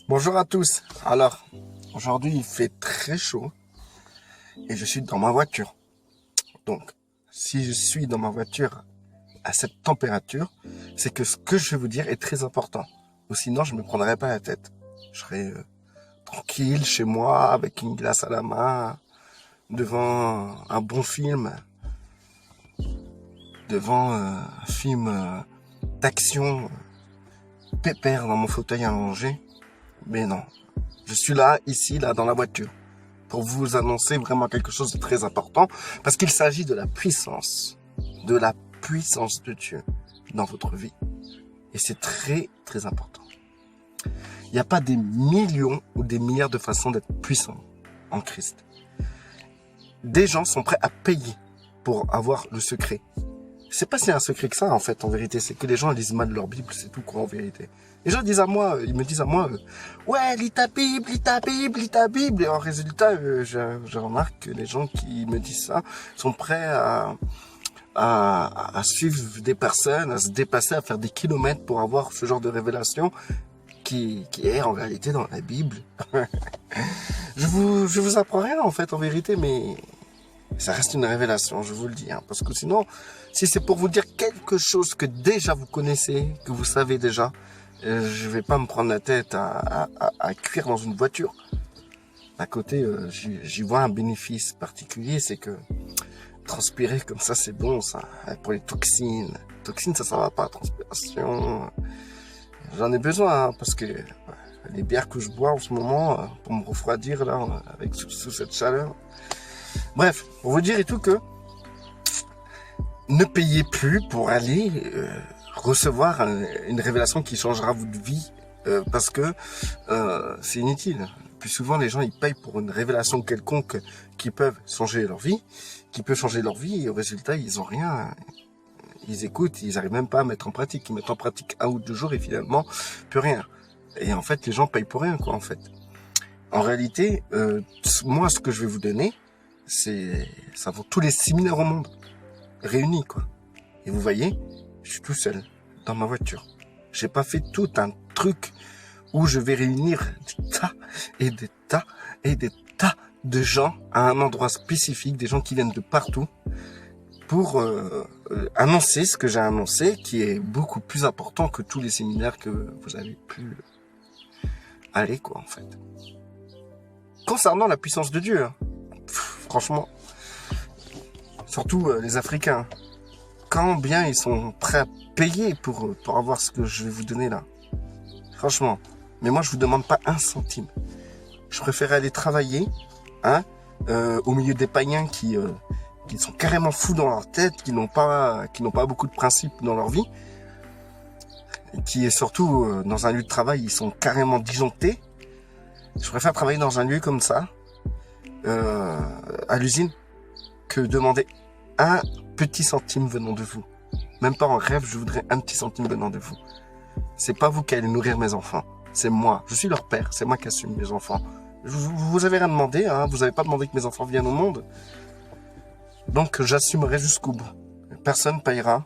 Bonjour à tous. Alors, aujourd'hui il fait très chaud et je suis dans ma voiture. Donc, si je suis dans ma voiture à cette température, c'est que ce que je vais vous dire est très important. Ou sinon, je me prendrais pas la tête. Je serais tranquille chez moi avec une glace à la main, devant un bon film, devant un film d'action, pépère dans mon fauteuil allongé. Mais non, je suis là, ici, là, dans la voiture, pour vous annoncer vraiment quelque chose de très important, parce qu'il s'agit de la puissance de Dieu dans votre vie. Et c'est très, très important. Il n'y a pas des millions ou des milliards de façons d'être puissant en Christ. Des gens sont prêts à payer pour avoir le secret. C'est pas si un secret que ça, en fait, en vérité. C'est que les gens lisent mal leur Bible, c'est tout, quoi, en vérité. Les gens disent à moi, ils me disent à moi, ouais, lis ta Bible, lis ta Bible, lis ta Bible. Et en résultat, je remarque que les gens qui me disent ça sont prêts à suivre des personnes, à se dépasser, à faire des kilomètres pour avoir ce genre de révélation qui est en réalité dans la Bible. je vous apprends rien, en fait, en vérité, mais ça reste une révélation, je vous le dis. Hein, parce que sinon, si c'est pour vous dire quelque chose que déjà vous connaissez, que vous savez déjà, je vais pas me prendre la tête à cuire dans une voiture. À côté, j'y vois un bénéfice particulier, c'est que transpirer comme ça, c'est bon, ça. Pour les toxines. Toxines, ça va pas, transpiration. J'en ai besoin, hein, parce que les bières que je bois en ce moment, pour me refroidir, là, avec sous cette chaleur. Bref, pour vous dire et tout que ne payez plus pour aller recevoir une révélation qui changera votre vie parce que c'est inutile. Plus souvent, les gens ils payent pour une révélation quelconque qui peuvent changer leur vie, et au résultat, ils ont rien. Ils écoutent, ils arrivent même pas à mettre en pratique. Ils mettent en pratique 1 ou 2 jours et finalement, plus rien. Et en fait, les gens payent pour rien, quoi, en fait. En réalité, moi, ce que je vais vous donner, ça vaut tous les séminaires au monde réunis, quoi. Et vous voyez, je suis tout seul dans ma voiture. J'ai pas fait tout un truc où je vais réunir des tas et des tas et des tas de gens à un endroit spécifique, des gens qui viennent de partout pour annoncer ce que j'ai annoncé, qui est beaucoup plus important que tous les séminaires que vous avez pu aller, quoi, en fait. Concernant la puissance de Dieu, hein, franchement, surtout les Africains, quand bien ils sont prêts à payer pour avoir ce que je vais vous donner là. Franchement. Mais moi, je vous demande pas un centime. Je préfère aller travailler, hein, au milieu des païens qui sont carrément fous dans leur tête, qui n'ont pas beaucoup de principes dans leur vie, et qui est surtout dans un lieu de travail, ils sont carrément disjonctés. Je préfère travailler dans un lieu comme ça, à l'usine, que demander un petit centime venant de vous. Même pas en rêve, je voudrais un petit centime venant de vous. C'est pas vous qui allez nourrir mes enfants, c'est moi. Je suis leur père, c'est moi qui assume mes enfants. Vous avez rien demandé, hein, vous avez pas demandé que mes enfants viennent au monde. Donc j'assumerai jusqu'au bout. Personne payera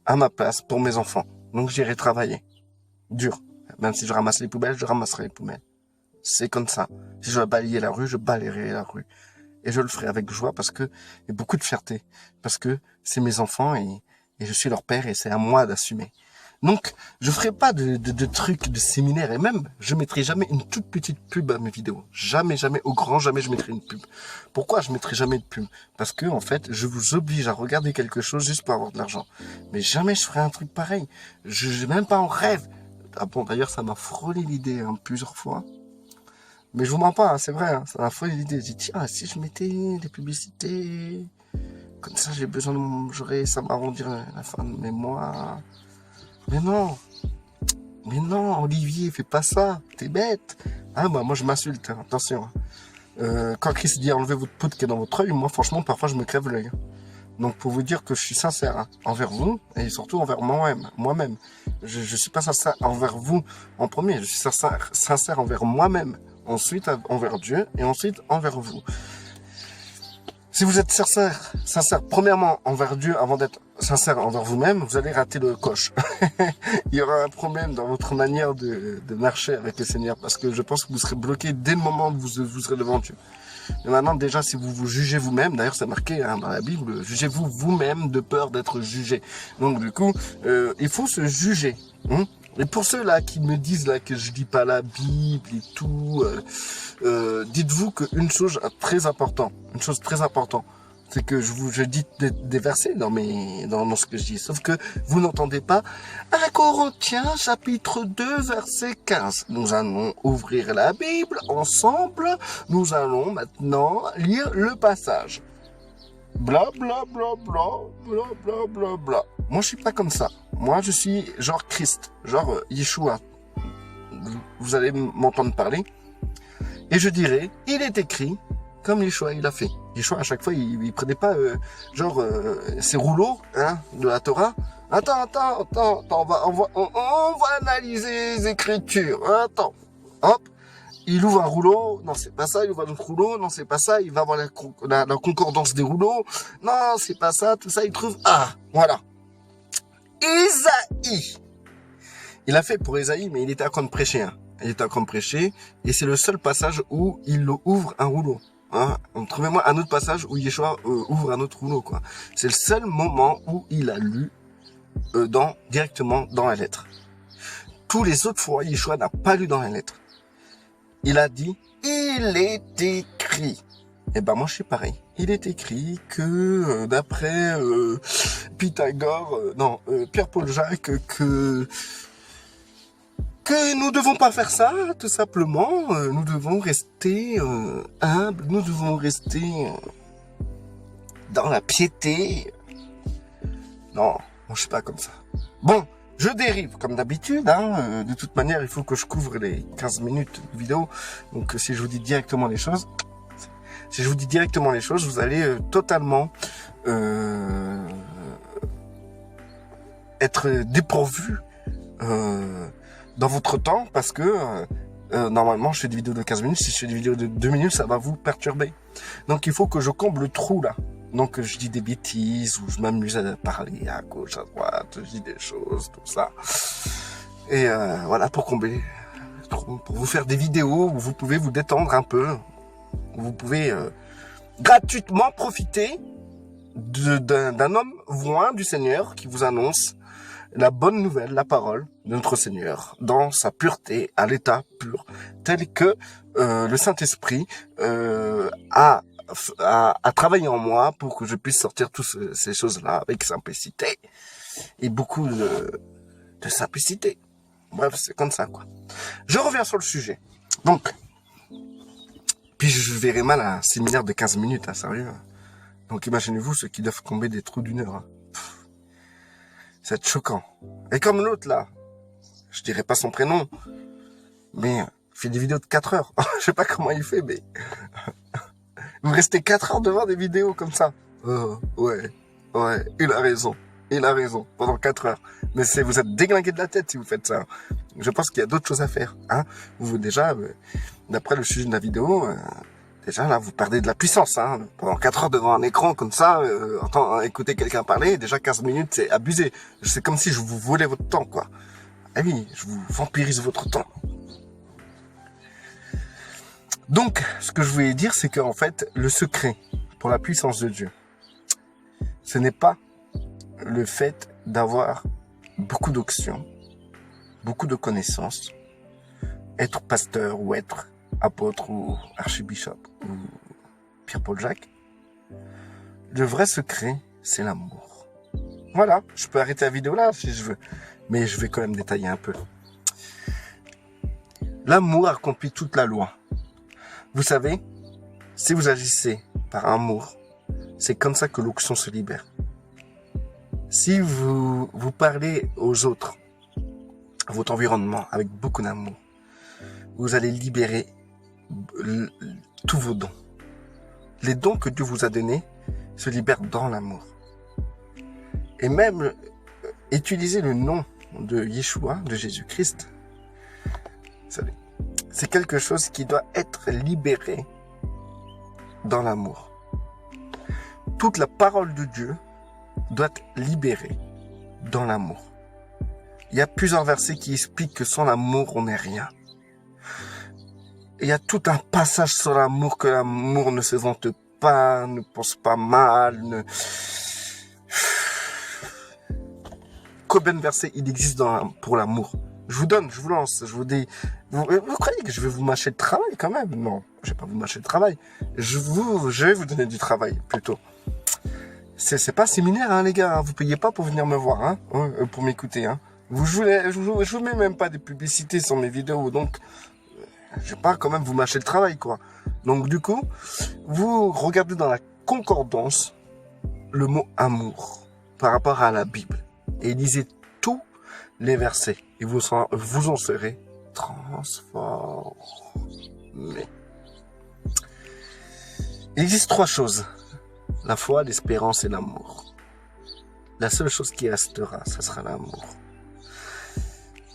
à ma place pour mes enfants. Donc j'irai travailler. Dur. Même si je ramasse les poubelles, je ramasserai les poubelles. C'est comme ça. Si je dois balayer la rue, je balayerai la rue. Et je le ferai avec joie parce que, et beaucoup de fierté. Parce que c'est mes enfants et je suis leur père et c'est à moi d'assumer. Donc, je ferai pas de trucs, de séminaires et même, je mettrai jamais une toute petite pub à mes vidéos. Jamais, jamais, au grand jamais je mettrai une pub. Pourquoi je mettrai jamais de pub? Parce que, en fait, je vous oblige à regarder quelque chose juste pour avoir de l'argent. Mais jamais je ferai un truc pareil. Je même pas en rêve. Ah bon, d'ailleurs, ça m'a frôlé l'idée, hein, plusieurs fois. Mais je vous mens pas, hein, c'est vrai, hein, ça m'a frôlé l'idée. J'ai dit, ah, si je mettais des publicités, comme ça j'ai besoin de manger, ça m'arrondir la fin de mes mois. Mais non, Olivier, fais pas ça, t'es bête. Ah bah moi je m'insulte, hein, attention. Quand Chris dit enlevez votre poudre qui est dans votre œil, moi franchement parfois je me crève l'œil. Donc pour vous dire que je suis sincère, hein, envers vous et surtout envers moi-même. Je suis pas sincère envers vous en premier, je suis sincère envers moi-même, ensuite envers Dieu et ensuite envers vous. Si vous êtes sincère premièrement envers Dieu avant d'être sincère envers vous-même, vous allez rater le coche. Il y aura un problème dans votre manière de marcher avec le Seigneur parce que je pense que vous serez bloqué dès le moment où vous serez devant Dieu. Mais maintenant, déjà, si vous vous jugez vous-même, d'ailleurs c'est marqué dans la Bible, jugez-vous vous-même de peur d'être jugé. Donc du coup, il faut se juger. Et pour ceux-là qui me disent là que je lis pas la Bible et tout, dites-vous qu'une chose très importante, c'est que je dis des versets dans ce que je dis, sauf que vous n'entendez pas 1 Corinthiens chapitre 2 verset 15. Nous allons ouvrir la Bible ensemble, nous allons maintenant lire le passage. Bla bla bla bla bla bla bla bla. Moi je suis pas comme ça. Moi je suis genre Christ, genre Yeshua. Vous allez m'entendre parler et je dirais, il est écrit comme Yeshua il a fait. Yeshua à chaque fois il prenait pas ses rouleaux de la Torah. Attends, on va analyser les écritures. Attends, hop. Il ouvre un rouleau, non c'est pas ça, il ouvre un autre rouleau, non c'est pas ça, il va voir la concordance des rouleaux, non c'est pas ça, tout ça, il trouve, voilà. Ésaïe. Il a fait pour Ésaïe, mais il était en train de prêcher, Il était en train de prêcher, et c'est le seul passage où il ouvre un rouleau. Trouvez-moi un autre passage où Yeshua ouvre un autre rouleau, quoi. C'est le seul moment où il a lu directement dans la lettre. Tous les autres fois, Yeshua n'a pas lu dans la lettre. Il a dit, il est écrit. Eh ben moi je suis pareil. Il est écrit que d'après Pythagore, Pierre-Paul Jacques, que nous devons pas faire ça, tout simplement. Nous devons rester humbles, nous devons rester dans la piété. Non, moi je suis pas comme ça. Bon. Je dérive, comme d'habitude, de toute manière, il faut que je couvre les 15 minutes de vidéo. Donc, si je vous dis directement les choses, vous allez totalement être dépourvu dans votre temps parce que normalement, je fais des vidéos de 15 minutes. Si je fais des vidéos de 2 minutes, ça va vous perturber. Donc, il faut que je comble le trou, là. Donc, je dis des bêtises, ou je m'amuse à parler à gauche, à droite, je dis des choses, tout ça. Et voilà, pour combler le trou, pour vous faire des vidéos où vous pouvez vous détendre un peu, où vous pouvez gratuitement profiter d'un homme voix du Seigneur qui vous annonce la bonne nouvelle, la parole de notre Seigneur, dans sa pureté, à l'état pur, tel que le Saint-Esprit a travaillé en moi pour que je puisse sortir toutes ces choses-là avec simplicité et beaucoup de simplicité. Bref, c'est comme ça, quoi. Je reviens sur le sujet. Donc, puis je verrai mal un séminaire de 15 minutes, sérieux. Donc imaginez-vous ceux qui doivent tomber des trous d'1 heure. C'est choquant. Et comme l'autre, là, je dirais pas son prénom, mais il fait des vidéos de 4 heures. Je sais pas comment il fait, mais... Vous restez 4 heures devant des vidéos comme ça. Ouais, il a raison, pendant 4 heures. Mais vous êtes déglingué de la tête si vous faites ça. Je pense qu'il y a d'autres choses à faire. Vous déjà, d'après le sujet de la vidéo, déjà là, vous perdez de la puissance. Pendant 4 heures devant un écran comme ça, écouter quelqu'un parler, déjà 15 minutes, c'est abusé. C'est comme si je vous volais votre temps, quoi. Ah oui, je vous vampirise votre temps. Donc, ce que je voulais dire, c'est qu'en fait, le secret pour la puissance de Dieu, ce n'est pas le fait d'avoir beaucoup d'onction, beaucoup de connaissances, être pasteur ou être apôtre ou archibishop ou Pierre-Paul Jacques. Le vrai secret, c'est l'amour. Voilà, je peux arrêter la vidéo là si je veux, mais je vais quand même détailler un peu. L'amour accomplit toute la loi. Vous savez, si vous agissez par amour, c'est comme ça que l'onction se libère. Si vous parlez aux autres, à votre environnement, avec beaucoup d'amour, vous allez libérer tous vos dons. Les dons que Dieu vous a donnés se libèrent dans l'amour. Et même utiliser le nom de Yeshua, de Jésus-Christ, c'est quelque chose qui doit être libéré dans l'amour. toute la parole de Dieu doit être libérée dans l'amour. Il y a plusieurs versets qui expliquent que sans l'amour, on n'est rien. Il y a tout un passage sur l'amour, que l'amour ne se vante pas, ne pense pas mal, Combien de versets il existe pour l'amour? Je vous donne, je vous lance, je vous dis... Vous croyez que je vais vous mâcher le travail quand même? Non, je vais pas vous mâcher le travail. Je vais vous donner du travail, plutôt. C'est pas séminaire, hein, les gars. Hein. Vous payez pas pour venir me voir, hein, pour m'écouter. Hein. Je vous mets même pas des publicités sur mes vidéos, donc je vais pas quand même vous mâcher le travail, quoi. Donc du coup, vous regardez dans la concordance le mot amour par rapport à la Bible et lisez tous les versets et vous en serez transformés. Il existe 3 choses: la foi, l'espérance et l'amour. La seule chose qui restera, ça sera l'amour.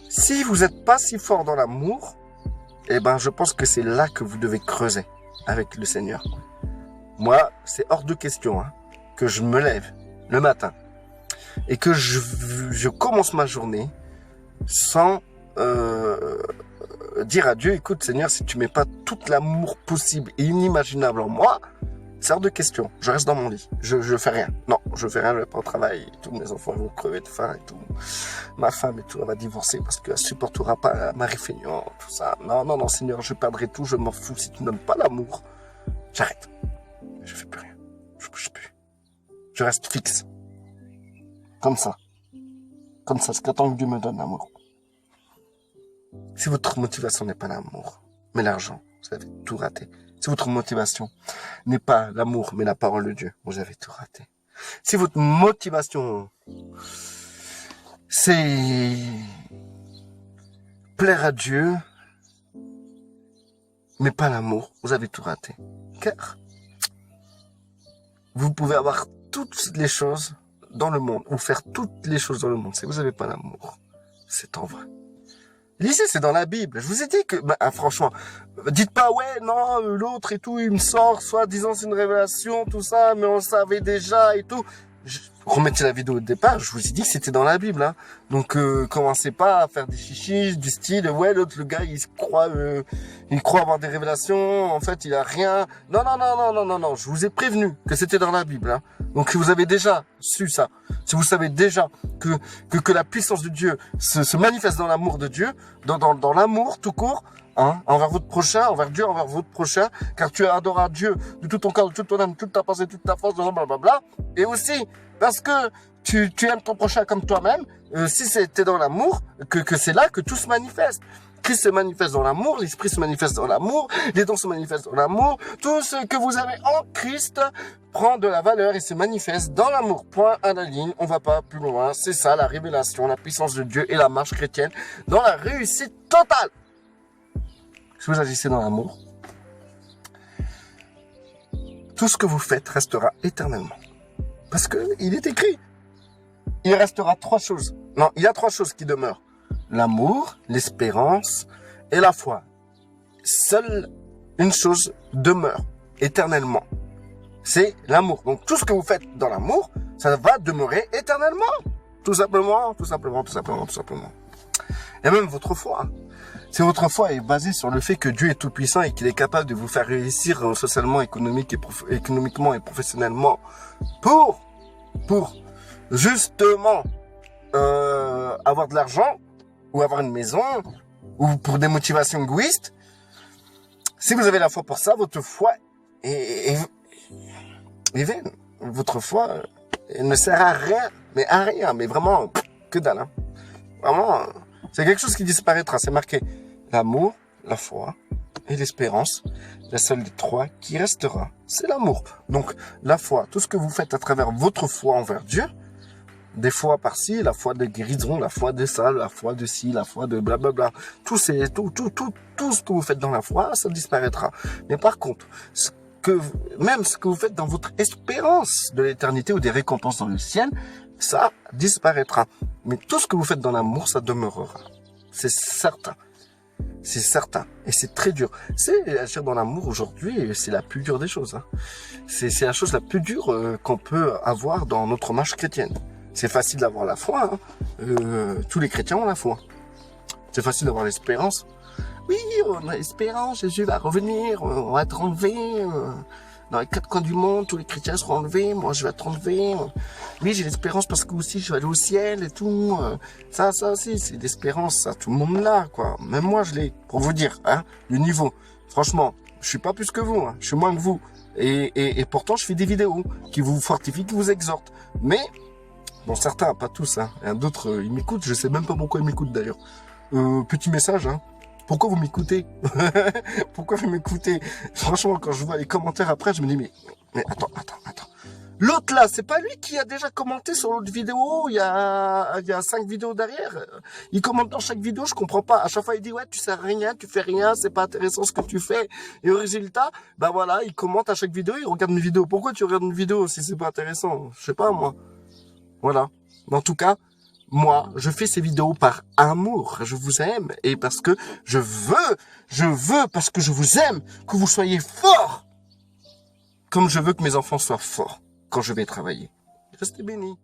Si vous n'êtes pas si fort dans l'amour, eh ben, je pense que c'est là que vous devez creuser avec le Seigneur. Moi, c'est hors de question, hein, que je me lève le matin et que je commence ma journée sans dire à Dieu, écoute Seigneur, si tu mets pas tout l'amour possible et inimaginable en moi, c'est hors de question. Je reste dans mon lit. Je fais rien. Non, je fais rien, je vais pas au travail. Tous mes enfants vont crever de faim et tout. Ma femme et tout, elle va divorcer parce qu'elle supportera pas Marie Feignant, tout ça. Non, non, non, Seigneur, je perdrai tout, je m'en fous. Si tu ne donnes pas l'amour, j'arrête. Je fais plus rien. Je bouge plus. Je reste fixe. Comme ça. Comme ça, jusqu'à temps que Dieu me donne l'amour. Si votre motivation n'est pas l'amour, mais l'argent, vous avez tout raté. Si votre motivation n'est pas l'amour, mais la parole de Dieu, vous avez tout raté. Si votre motivation, c'est plaire à Dieu, mais pas l'amour, vous avez tout raté. Car vous pouvez avoir toutes les choses dans le monde, ou faire toutes les choses dans le monde. Si vous n'avez pas l'amour, c'est en vrai. Lisez, c'est dans la Bible. Je vous ai dit que, franchement, dites pas, ouais, non, l'autre et tout, il me sort, soit disant c'est une révélation, tout ça, mais on savait déjà et tout. Remettez la vidéo au départ, je vous ai dit que c'était dans la Bible, hein. Donc, commencez pas à faire des chichis du style, ouais, l'autre, le gars, il croit avoir des révélations, en fait, il a rien. Non, non, non, non, non, non, non, je vous ai prévenu que c'était dans la Bible, hein. Donc, vous avez déjà su ça. Si vous savez déjà que la puissance de Dieu se manifeste dans l'amour de Dieu, dans l'amour tout court, hein, envers votre prochain, envers Dieu, envers votre prochain, car tu adoreras Dieu de tout ton cœur, de toute ton âme, toute ta pensée, toute ta force, blablabla. Et aussi, parce que tu aimes ton prochain comme toi-même, si c'était dans l'amour, que c'est là que tout se manifeste. Christ se manifeste dans l'amour, l'Esprit se manifeste dans l'amour, les dons se manifestent dans l'amour, tout ce que vous avez en Christ prend de la valeur et se manifeste dans l'amour. Point à la ligne, on va pas plus loin, c'est ça la révélation, la puissance de Dieu et la marche chrétienne dans la réussite totale. Si vous agissez dans l'amour, tout ce que vous faites restera éternellement. Parce que il est écrit, il restera 3 choses. Non, il y a 3 choses qui demeurent. L'amour, l'espérance et la foi. Seule une chose demeure éternellement. C'est l'amour. Donc tout ce que vous faites dans l'amour, ça va demeurer éternellement. Tout simplement, tout simplement, tout simplement, tout simplement. Et même votre foi. Si votre foi est basée sur le fait que Dieu est tout puissant et qu'il est capable de vous faire réussir socialement, économiquement et professionnellement pour justement avoir de l'argent ou avoir une maison ou pour des motivations égoïstes, si vous avez la foi pour ça, votre foi est vaine. Votre foi ne sert à rien, mais vraiment que dalle. Hein. Vraiment, c'est quelque chose qui disparaîtra. C'est marqué l'amour, la foi et l'espérance. La seule des 3 qui restera, c'est l'amour. Donc la foi, tout ce que vous faites à travers votre foi envers Dieu, des fois par-ci, la foi de guérison, la foi de ça, la foi de ci, la foi de blablabla. Tout ce que vous faites dans la foi, ça disparaîtra. Mais par contre, même ce que vous faites dans votre espérance de l'éternité ou des récompenses dans le ciel, ça disparaîtra. Mais tout ce que vous faites dans l'amour, ça demeurera. C'est certain. C'est certain. Et c'est très dur. C'est agir dans l'amour aujourd'hui, c'est la plus dure des choses. Hein. C'est la chose la plus dure qu'on peut avoir dans notre marche chrétienne. C'est facile d'avoir la foi. Hein. Tous les chrétiens ont la foi. C'est facile d'avoir l'espérance. Oui, on a l'espérance, Jésus va revenir, on va être enlevé. Dans les quatre coins du monde, tous les chrétiens seront enlevés, moi je vais être enlevé. Oui, j'ai l'espérance parce que aussi je vais aller au ciel et tout. Ça aussi, c'est l'espérance, ça, tout le monde l'a, quoi. Même moi je l'ai, pour vous dire, hein, le niveau. Franchement, je suis pas plus que vous, hein, je suis moins que vous. Et pourtant, je fais des vidéos qui vous fortifient, qui vous exhortent. Mais, bon, certains, pas tous, hein. Et d'autres, ils m'écoutent, je sais même pas pourquoi ils m'écoutent d'ailleurs. Petit message, hein. Pourquoi vous m'écoutez? Pourquoi vous m'écoutez? Franchement, quand je vois les commentaires après, je me dis, mais attends. L'autre là, c'est pas lui qui a déjà commenté sur l'autre vidéo, il y a 5 vidéos derrière. Il commente dans chaque vidéo, je comprends pas. À chaque fois, il dit, ouais, tu sers à rien, tu fais rien, c'est pas intéressant ce que tu fais. Et au résultat, bah voilà, il commente à chaque vidéo, il regarde mes vidéos. Pourquoi tu regardes une vidéo si c'est pas intéressant? Je sais pas, moi. Voilà. Mais en tout cas, moi, je fais ces vidéos par amour. Je vous aime. Et parce que je veux, parce que je vous aime, que vous soyez forts. Comme je veux que mes enfants soient forts quand je vais travailler. Restez bénis.